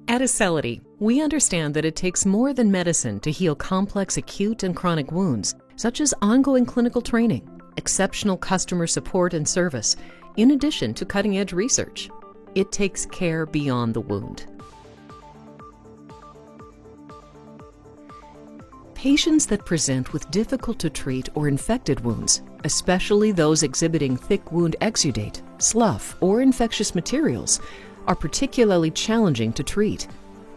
At Acelity, we understand that it takes more than medicine to heal complex acute and chronic wounds, such as ongoing clinical training, exceptional customer support and service, in addition to cutting-edge research. It takes care beyond the wound. Patients that present with difficult-to-treat or infected wounds, especially those exhibiting thick wound exudate, slough, or infectious materials, are particularly challenging to treat,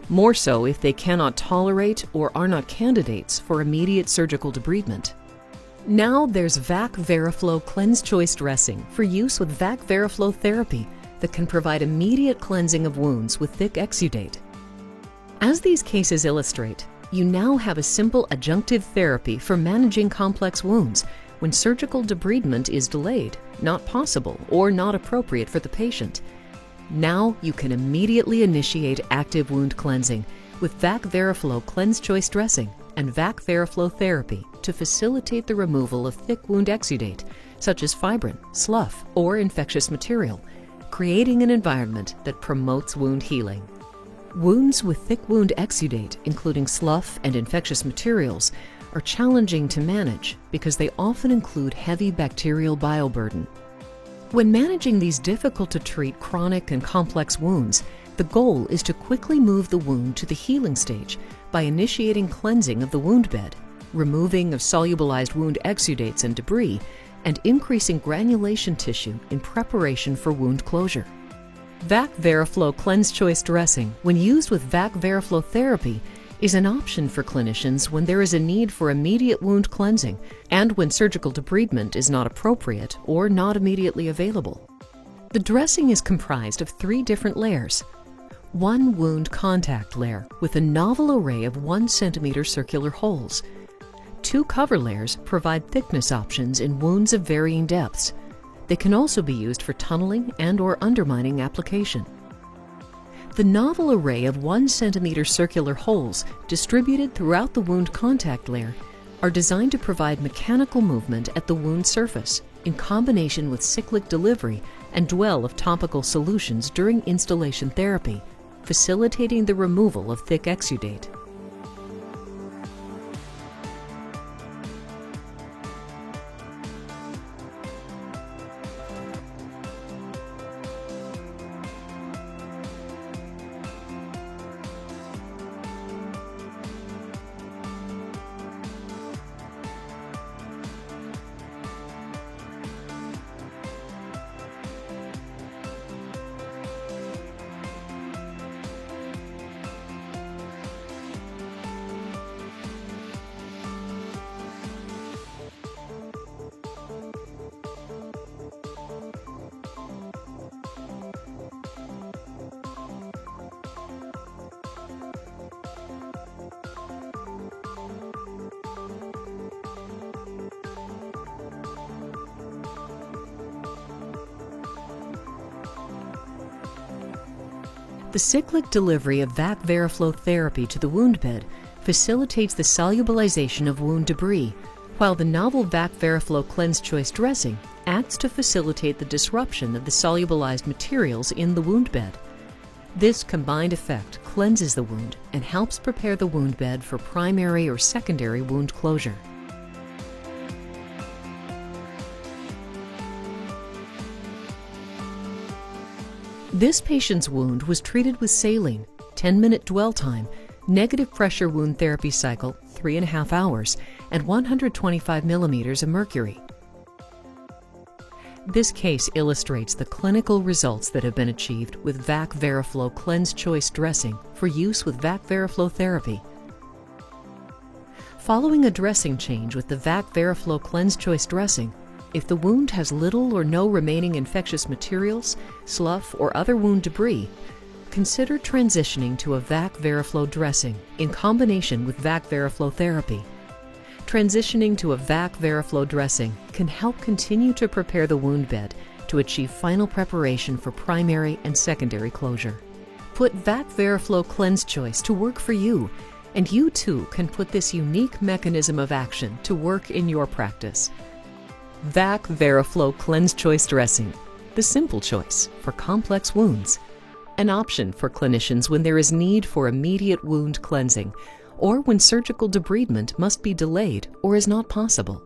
more so if they cannot tolerate or are not candidates for immediate surgical debridement. Now there's VAC VERAFLO Cleanse Choice Dressing for use with VAC VERAFLO therapy that can provide immediate cleansing of wounds with thick exudate. As these cases illustrate, you now have a simple adjunctive therapy for managing complex wounds when surgical debridement is delayed, not possible, or not appropriate for the patient. Now you can immediately initiate active wound cleansing with VAC VERAFLO Cleanse Choice Dressing and VAC VERAFLO therapy to facilitate the removal of thick wound exudate, such as fibrin, slough, or infectious material, creating an environment that promotes wound healing. Wounds with thick wound exudate, including slough and infectious materials, are challenging to manage because they often include heavy bacterial bioburden. When managing these difficult-to-treat chronic and complex wounds, the goal is to quickly move the wound to the healing stage by initiating cleansing of the wound bed, removing of solubilized wound exudates and debris, and increasing granulation tissue in preparation for wound closure. VAC VERAFLO Cleanse Choice Dressing, when used with VAC VERAFLO therapy, is an option for clinicians when there is a need for immediate wound cleansing and when surgical debridement is not appropriate or not immediately available. The dressing is comprised of 3 different layers. One wound contact layer with a novel array of 1 centimeter circular holes. 2 cover layers provide thickness options in wounds of varying depths. They can also be used for tunneling and/or undermining application. The novel array of 1 centimeter circular holes distributed throughout the wound contact layer are designed to provide mechanical movement at the wound surface in combination with cyclic delivery and dwell of topical solutions during installation therapy, facilitating the removal of thick exudate. The cyclic delivery of VAC VERAFLO therapy to the wound bed facilitates the solubilization of wound debris, while the novel VAC VERAFLO Cleanse Choice Dressing acts to facilitate the disruption of the solubilized materials in the wound bed. This combined effect cleanses the wound and helps prepare the wound bed for primary or secondary wound closure. This patient's wound was treated with saline, 10-minute dwell time, negative pressure wound therapy cycle, 3.5 hours, and 125 millimeters of mercury. This case illustrates the clinical results that have been achieved with VAC VERAFLO Cleanse Choice Dressing for use with VAC VERAFLO therapy. Following a dressing change with the VAC VERAFLO Cleanse Choice Dressing, if the wound has little or no remaining infectious materials, slough, or other wound debris, consider transitioning to a VAC VERAFLO dressing in combination with VAC VERAFLO therapy. Transitioning to a VAC VERAFLO dressing can help continue to prepare the wound bed to achieve final preparation for primary and secondary closure. Put VAC VERAFLO Cleanse Choice to work for you, and you too can put this unique mechanism of action to work in your practice. VAC VERAFLO Cleanse Choice Dressing, the simple choice for complex wounds. an option for clinicians when there is need for immediate wound cleansing or when surgical debridement must be delayed or is not possible.